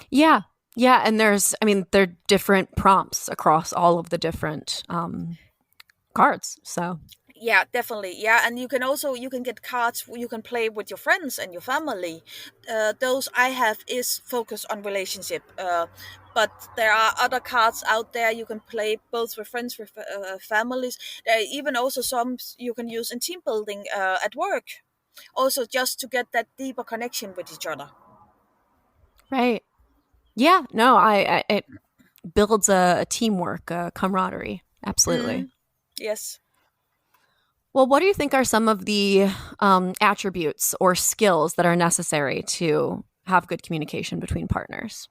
yeah, yeah, and I mean, there are different prompts across all of the different cards. So Yeah, definitely. Yeah, and you can get cards you can play with your friends and your family. Those I have is focused on relationship. But there are other cards out there you can play both with friends, with families. There are even also some you can use in team building at work. Also, just to get that deeper connection with each other. right, yeah, no, it builds a teamwork, a camaraderie. Absolutely. Mm, yes. Well, what do you think are some of the attributes or skills that are necessary to have good communication between partners?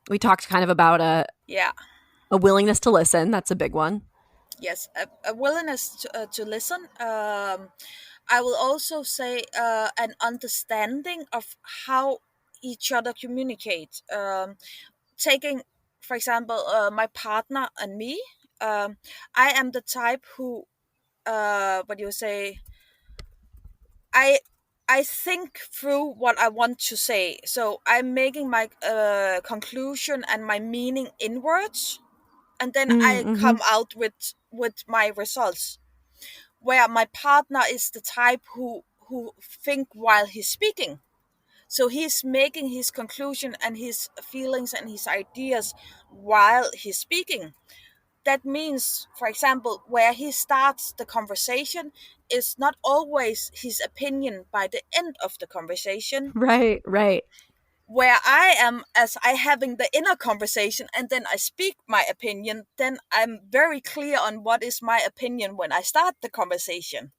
We talked kind of about Yeah. a willingness to listen. That's a big one. Yes, a willingness to listen. I will also say an understanding of how each other communicate. Taking, for example, my partner and me. I am the type who, what do you say? I I think through what I want to say. So I'm making my conclusion and my meaning inwards, and then I Mm-hmm. come out with my results. Where my partner is the type who think while he's speaking, so he's making his conclusion and his feelings and his ideas while he's speaking. That means, for example, where he starts the conversation is not always his opinion by the end of the conversation. Right, right, Where I am, as I having the inner conversation and then I speak my opinion, then I'm very clear on what is my opinion when I start the conversation.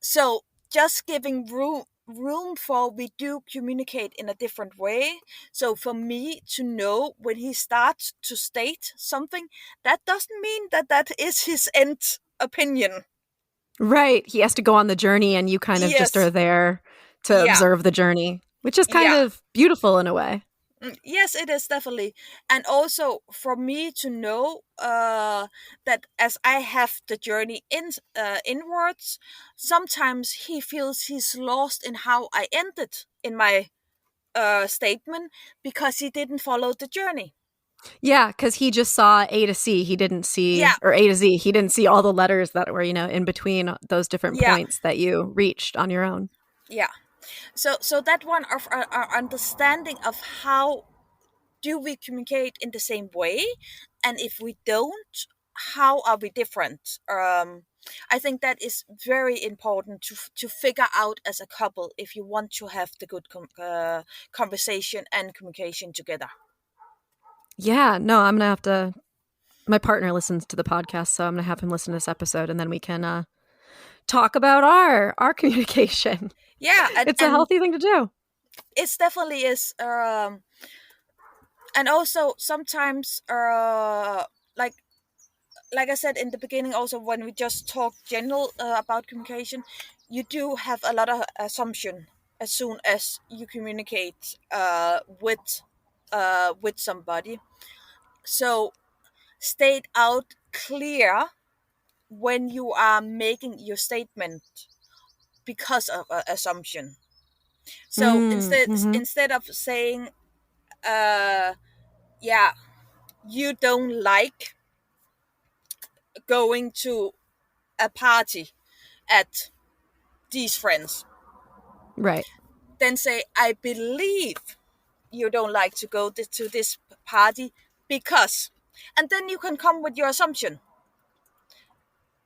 So just giving room for we do communicate in a different way. So for me to know when he starts to state something, that doesn't mean that that is his end opinion. right. He has to go on the journey, and you kind of just are Yes. there to Yeah. observe the journey, which is kind Yeah. of beautiful in a way. Yes, it is definitely. And also for me to know that as I have the journey inwards, sometimes he feels he's lost in how I ended in my statement because he didn't follow the journey. Yeah, because he just saw A to C. He didn't see, Yeah, or A to Z. He didn't see all the letters that were, in between those different yeah, points that you reached on your own. yeah. So that one of our understanding of how do we communicate in the same way, and if we don't, how are we different? I think that is very important to figure out as a couple if you want to have the good conversation and communication together. Yeah, no, I'm gonna have to. My partner listens to the podcast, so I'm gonna have him listen to this episode, and then we can talk about our communication. Yeah, It's a and healthy thing to do. it's definitely is. And also sometimes like I said in the beginning, also when we just talk general about communication, you do have a lot of assumption as soon as you communicate with somebody. So state out clear when you are making your statement because of assumption. So Mm-hmm. instead of saying uh yeah, you don't like going to a party at these friends, Right. then say, I believe you don't like to go to this party because, and then you can come with your assumption.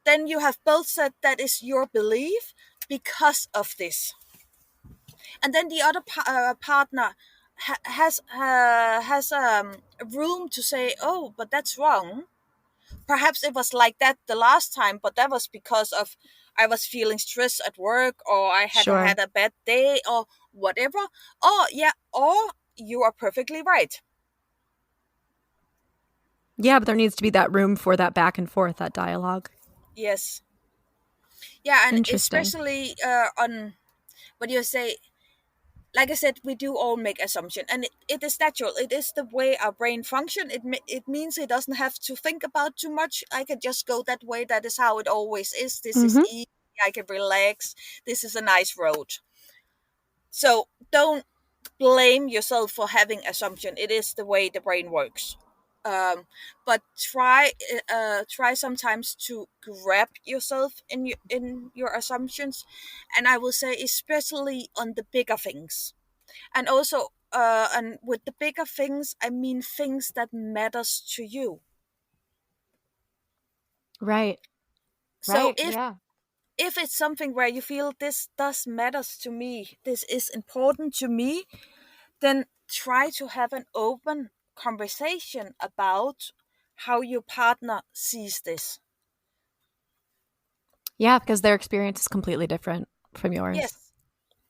then you have both said that is your belief because of this, and then the other partner has room to say, oh, but that's wrong. Perhaps it was like that the last time, but that was because of I was feeling stressed at work, or I had Sure. had a bad day, or whatever. Or yeah, or you are perfectly right. Yeah, but there needs to be that room for that back and forth, that dialogue. Yes. Yeah, and Interesting. especially on what you say, like I said, we do all make assumption, and it is natural. It is the way our brain function. It means it doesn't have to think about too much. I can just go that way. That is how it always is. This is Mm-hmm. easy. I can relax. This is a nice road. So don't blame yourself for having assumption. It is the way the brain works. But try sometimes to grab yourself in your assumptions, and I will say especially on the bigger things, and also and with the bigger things I mean things that matters to you. Right. So Right. Yeah. if it's something where you feel this does matters to me, this is important to me, then try to have an open conversation about how your partner sees this. Yeah, because their experience is completely different from yours. Yes,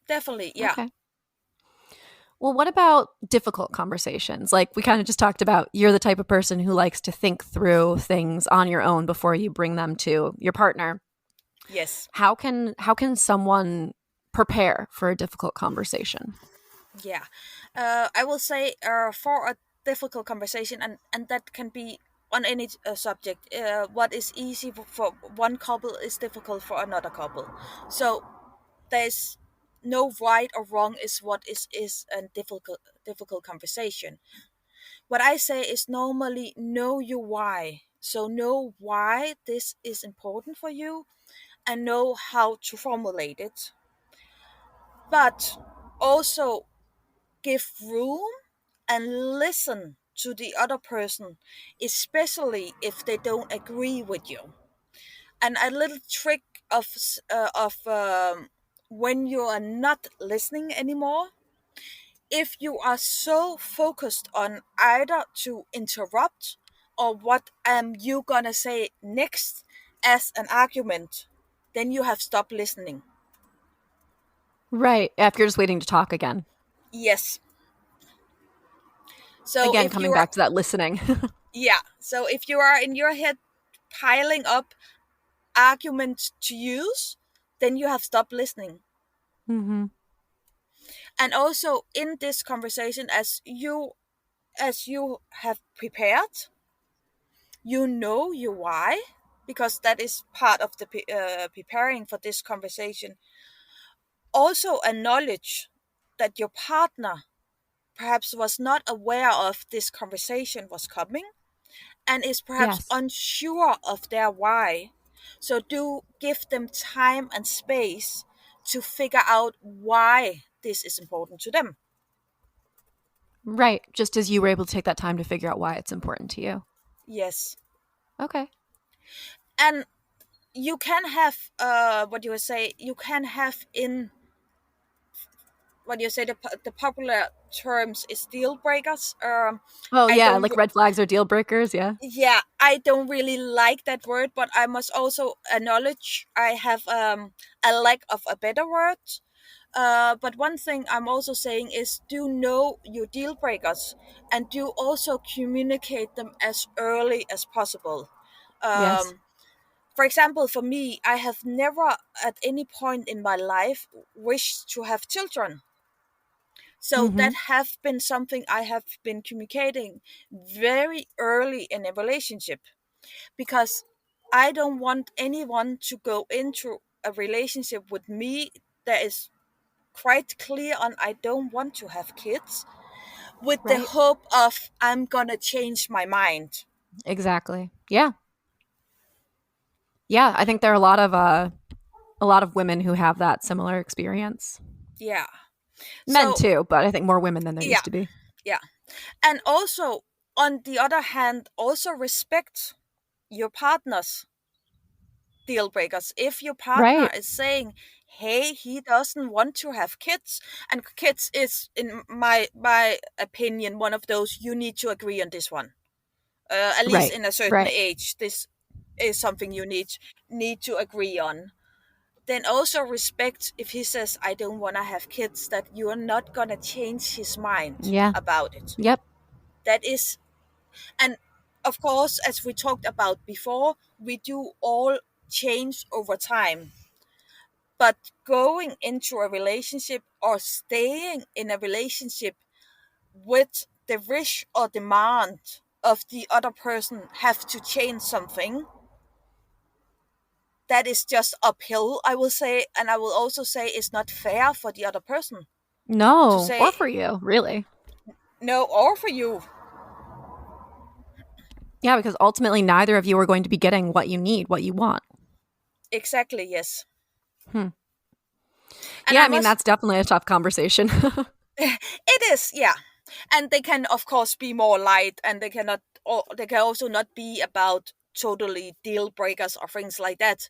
definitely. Yeah. Okay. Well, what about difficult conversations? Like we kind of just talked about, you're the type of person who likes to think through things on your own before you bring them to your partner. Yes. How can someone prepare for a difficult conversation? Yeah. I will say for a difficult conversation, and that can be on any subject. What is easy for one couple is difficult for another couple. So there's no right or wrong is what is a difficult conversation. What I say is normally know your why. So know why this is important for you and know how to formulate it. But also give room and listen to the other person, especially if they don't agree with you. And a little trick of when you are not listening anymore, if you are so focused on either to interrupt or what am you gonna say next as an argument, then you have stopped listening. Right. If you're just waiting to talk again. Yes. So Again, if you coming are, back to that listening. yeah, so if you are in your head piling up arguments to use, then you have stopped listening. Mm-hmm. And also in this conversation, as you have prepared, you know your why, because that is part of the preparing for this conversation. Also acknowledge that your partner perhaps was not aware of this conversation was coming and is perhaps Yes. unsure of their why. So do give them time and space to figure out why this is important to them. Right. Just as you were able to take that time to figure out why it's important to you. Yes. Okay. And you can have what you would say you can have in what you say the popular terms is deal breakers. Oh, I yeah. don't Like red flags or deal breakers. Yeah. Yeah, I don't really like that word, but I must also acknowledge I have a lack of a better word. But one thing I'm also saying is do know your deal breakers and do also communicate them as early as possible. Yes. Um, for example, for me, I have never at any point in my life wished to have children. So Mm-hmm. that have been something I have been communicating very early in a relationship, because I don't want anyone to go into a relationship with me that is quite clear on I don't want to have kids with the Right. hope of I'm gonna change my mind. Exactly. Yeah. Yeah. I think there are a lot of women who have that similar experience. Yeah. Men So too, but I think more women than there yeah, used to be. yeah. And also on the other hand, also respect your partners. deal breakers. If your partner Right. is saying, hey, he doesn't want to have kids, and kids is, in my opinion, one of those, you need to agree on this one. At least Right. in a certain Right. age, this is something you need to agree on. Then also respect if he says, I don't want to have kids, that you are not gonna change his mind Yeah. about it. Yep. That is, and of course, as we talked about before, we do all change over time. But going into a relationship or staying in a relationship with the wish or demand of the other person have to change something, that is just uphill, I will say. And I will also say it's not fair for the other person to No, or say for you, really. no, or for you. Yeah, because ultimately neither of you are going to be getting what you need, what you want. Exactly, yes. Hmm. And Yeah, I I mean, must, that's definitely a tough conversation. it is, yeah. And they can of course be more light, and they cannot, or they can also not be about totally deal breakers or things like that.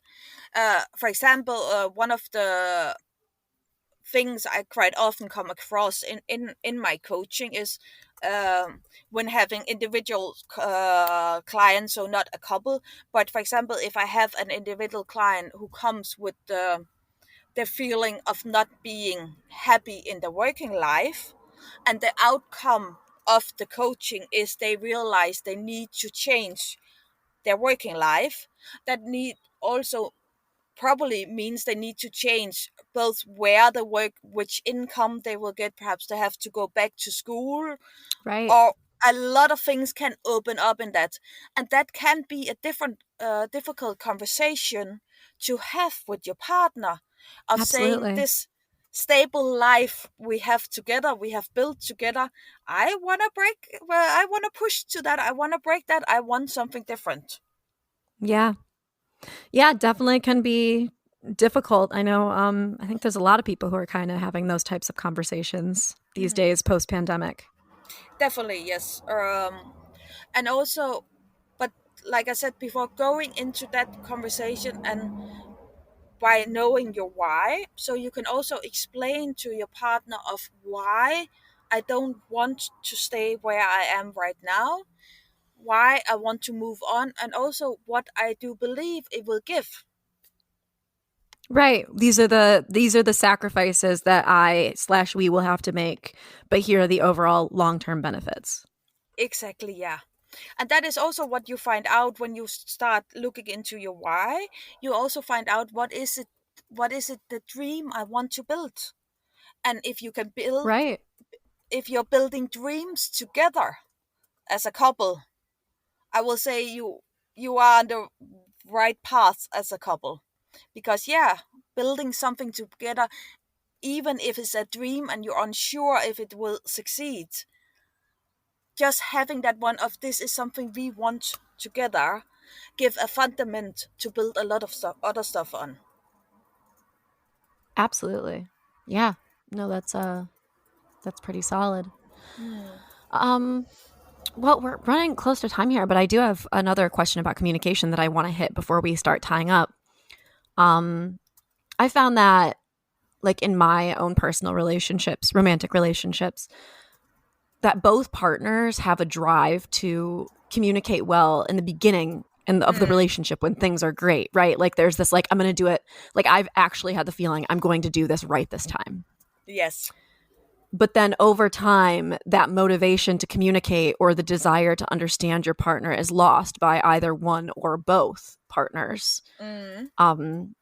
For example, one of the things I quite often come across in my coaching is, when having individual clients, so not a couple, but for example, if I have an individual client who comes with the feeling of not being happy in the working life, and the outcome of the coaching is they realize they need to change their working life, that need also probably means they need to change both where they work, which income they will get, perhaps they have to go back to school, Right. or a lot of things can open up in that. And that can be a different difficult conversation to have with your partner, of saying, Absolutely. this stable life we have together, we have built together, I want to break, well, I want to push to that, I want to break that, I want something different. Yeah. Yeah, definitely can be difficult. I know, I think there's a lot of people who are kind of having those types of conversations these days post pandemic. Definitely, yes. And also, but like I said before, going into that conversation and by knowing your why, so you can also explain to your partner of why I don't want to stay where I am right now, why I want to move on, and also what I do believe it will give. Right. These are the sacrifices that I/we will have to make, but here are the overall long-term benefits. Exactly, yeah. And that is also what you find out when you start looking into your why. You also find out what is it the dream I want to build. And if you can build, Right. if you're building dreams together as a couple, I will say you are on the right path as a couple. Because yeah, building something together, even if it's a dream and you're unsure if it will succeed, just having that one of this is something we want together, give a fundament to build a lot of stuff, other stuff on. Absolutely. Yeah. No, that's pretty solid. Hmm. Um well, we're running close to time here, but I do have another question about communication that I want to hit before we start tying up. Um I found that like in my own personal relationships, romantic relationships, that both partners have a drive to communicate well in the beginning and of the Mm, relationship when things are great, right? Like there's this like I'm going to do it. Like I've actually had the feeling I'm going to do this right this time. yes. But then over time, that motivation to communicate or the desire to understand your partner is lost by either one or both partners. Mm, Um,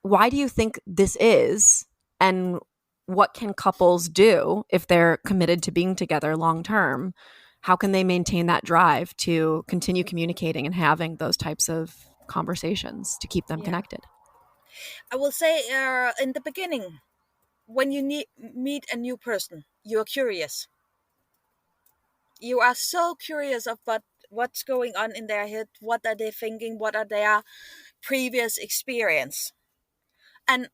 why do you think this is? And what can couples do if they're committed to being together long term? How can they maintain that drive to continue communicating and having those types of conversations to keep them yeah. connected? I will say, in the beginning, when you meet a new person, you're curious. You are so curious about what's going on in their head, what are they thinking, what are their previous experience. And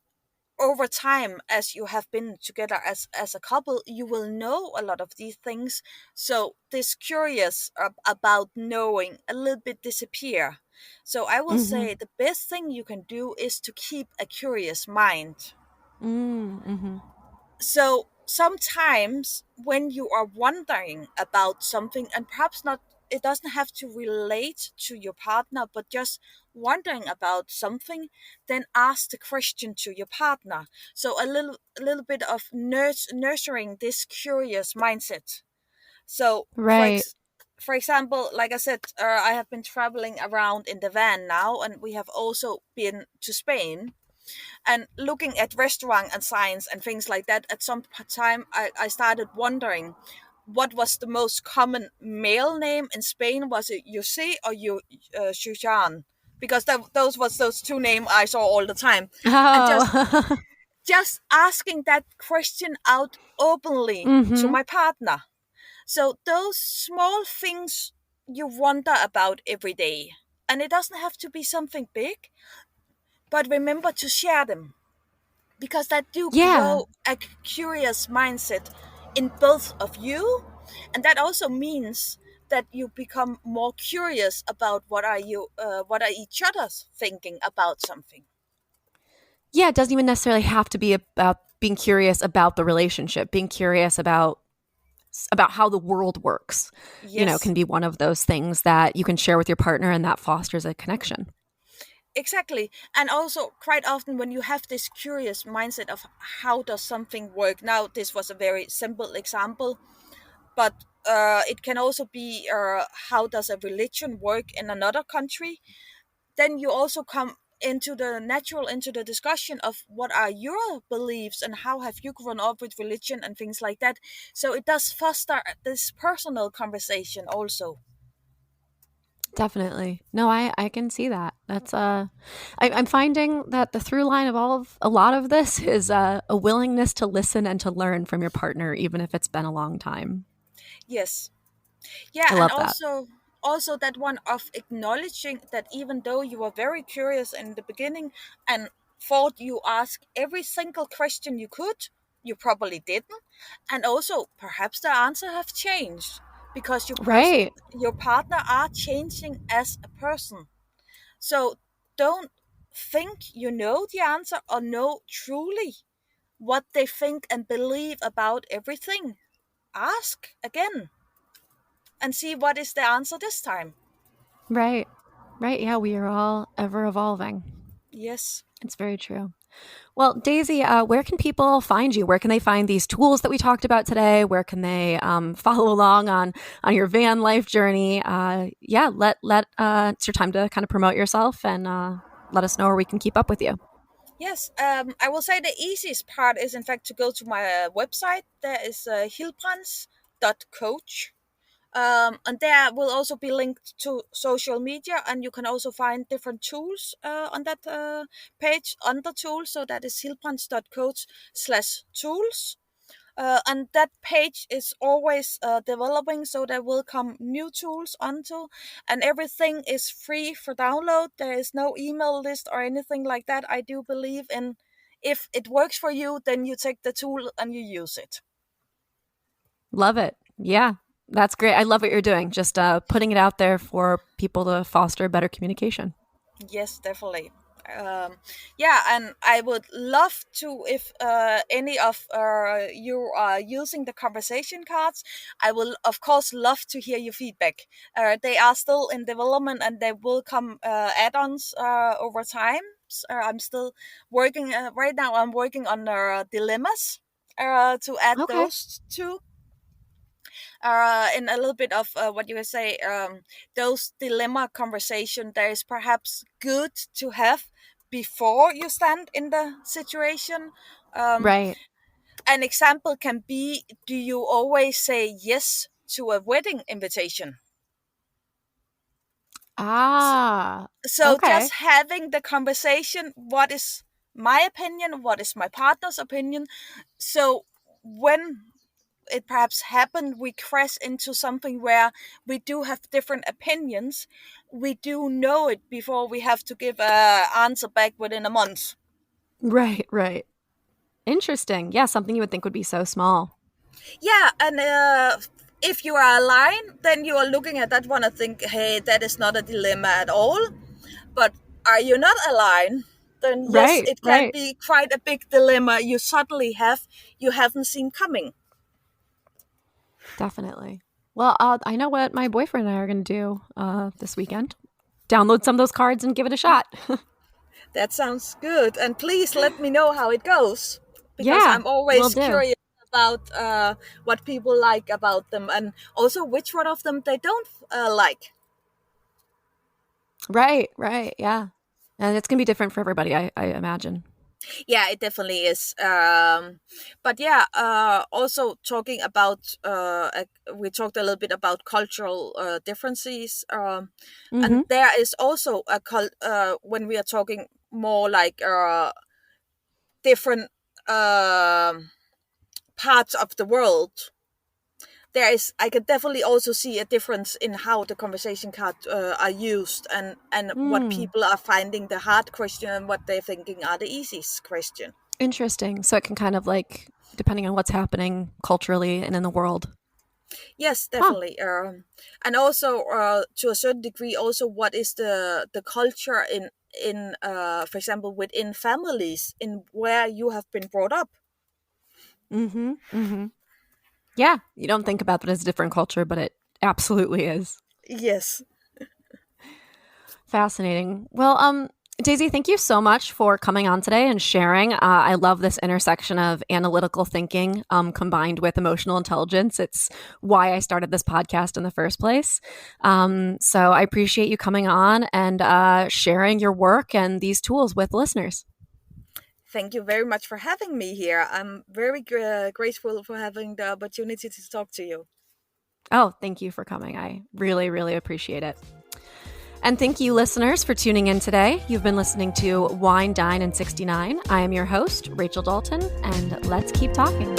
over time, as you have been together as a couple, you will know a lot of these things, so this curious about knowing a little bit disappear, So I will Mm-hmm. say the best thing you can do is to keep a curious mind. Mm-hmm. So sometimes when you are wondering about something, and perhaps not, it doesn't have to relate to your partner, but just wondering about something, then ask the question to your partner. So a little bit of nurturing this curious mindset. So Right. for example, like I said, I have been traveling around in the van now, and we have also been to Spain and looking at restaurant and signs and things like that. At some time I started wondering what was the most common male name in Spain. Was it Jose or Shujan? Because those was those two names I saw all the time. And Oh. just asking that question out openly to Mm-hmm. my partner. So those small things you wonder about every day, and it doesn't have to be something big, but remember to share them, because that do Yeah. grow a curious mindset in both of you, and that also means that you become more curious about what are each other's thinking about something. Yeah, it doesn't even necessarily have to be about being curious about the relationship. Being curious about how the world works, Yes, can be one of those things that you can share with your partner and that fosters a connection. exactly. And also quite often when you have this curious mindset of how does something work, now this was a very simple example, but it can also be how does a religion work in another country. Then you also come into the discussion of what are your beliefs and how have you grown up with religion and things like that. So it does foster this personal conversation also. Definitely. No, I can see that. I'm finding that the through line of a lot of this is a willingness to listen and to learn from your partner, even if it's been a long time. Yes. Yeah, I and love that. also that one of acknowledging that even though you were very curious in the beginning and thought you asked every single question you could, you probably didn't. And also perhaps the answer have changed because Right. your partner are changing as a person. So don't think you know the answer or know truly what they think and believe about everything. Ask again and see what is the answer this time. Right. Right. Yeah, we are all ever evolving. Yes. It's very true. Well, Daisy, where can people find you? Where can they find these tools that we talked about today? Where can they follow along on your van life journey? Yeah, let it's your time to kind of promote yourself and let us know where we can keep up with you. Yes, I will say the easiest part is, in fact, to go to my website. There is hilbrands.coach. And there will also be linked to social media, and you can also find different tools on that page under tools. So that is hilbrands.coach/tools. And that page is always developing, so there will come new tools onto, and everything is free for download. There is no email list or anything like that. I do believe in, if it works for you, then you take the tool and you use it. Love it. Yeah, that's great. I love what you're doing. Just putting it out there for people to foster better communication. Yes, definitely. Yeah, and I would love to, if any of you are using the conversation cards, I will, of course, love to hear your feedback. They are still in development and they will come add ons over time. I'm still working, right now, I'm working on dilemmas to add Okay. those two in a little bit of what you would say, those dilemma conversation that is perhaps good to have before you stand in the situation. um, Right. an example can be, do you always say yes to a wedding invitation? S- Ah. so just Okay. having the conversation, what is my opinion, what is my partner's opinion, so when it perhaps happened, we crash into something where we do have different opinions, we do know it before we have to give a answer back within a month. Right. Right. Interesting. Yeah, something you would think would be so small. Yeah, and if you are aligned, then you are looking at that one and think, hey, that is not a dilemma at all. are you not aligned? Then yes, Right, it can right. be quite a big dilemma you suddenly you haven't seen coming. Definitely. Well, I know what my boyfriend and I are going to do this weekend. Download some of those cards and give it a shot. That sounds good. And please let me know how it goes, because Yeah, I'm will always do. curious about what people like about them, and also which one of them they don't like. Right, right. Yeah. And it's going to be different for everybody, I imagine. Yeah, it definitely is. But yeah, also talking about, we talked a little bit about cultural differences, and Mm-hmm. there is also when we are talking more like different parts of the world. There is, I can definitely also see a difference in how the conversation cards are used, and what Mm. people are finding the hard question and what they're thinking are the easiest question. Interesting. So it can kind of like, depending on what's happening culturally and in the world. Yes, Huh. definitely. And also, to a certain degree, also what is the culture in for example, within families in where you have been brought up. Mm-hmm. Mm-hmm. Yeah. You don't think about that as a different culture, but it absolutely is. Yes. Fascinating. Well, Daisy, thank you so much for coming on today and sharing. I love this intersection of analytical thinking combined with emotional intelligence. It's why I started this podcast in the first place. So I appreciate you coming on and sharing your work and these tools with listeners. Thank you very much for having me here. I'm very grateful for having the opportunity to talk to you. Oh, thank you for coming. I really, really appreciate it. And thank you, listeners, for tuning in today. You've been listening to Wine, Dine, and 69. I am your host, Rachel Dalton, and let's keep talking.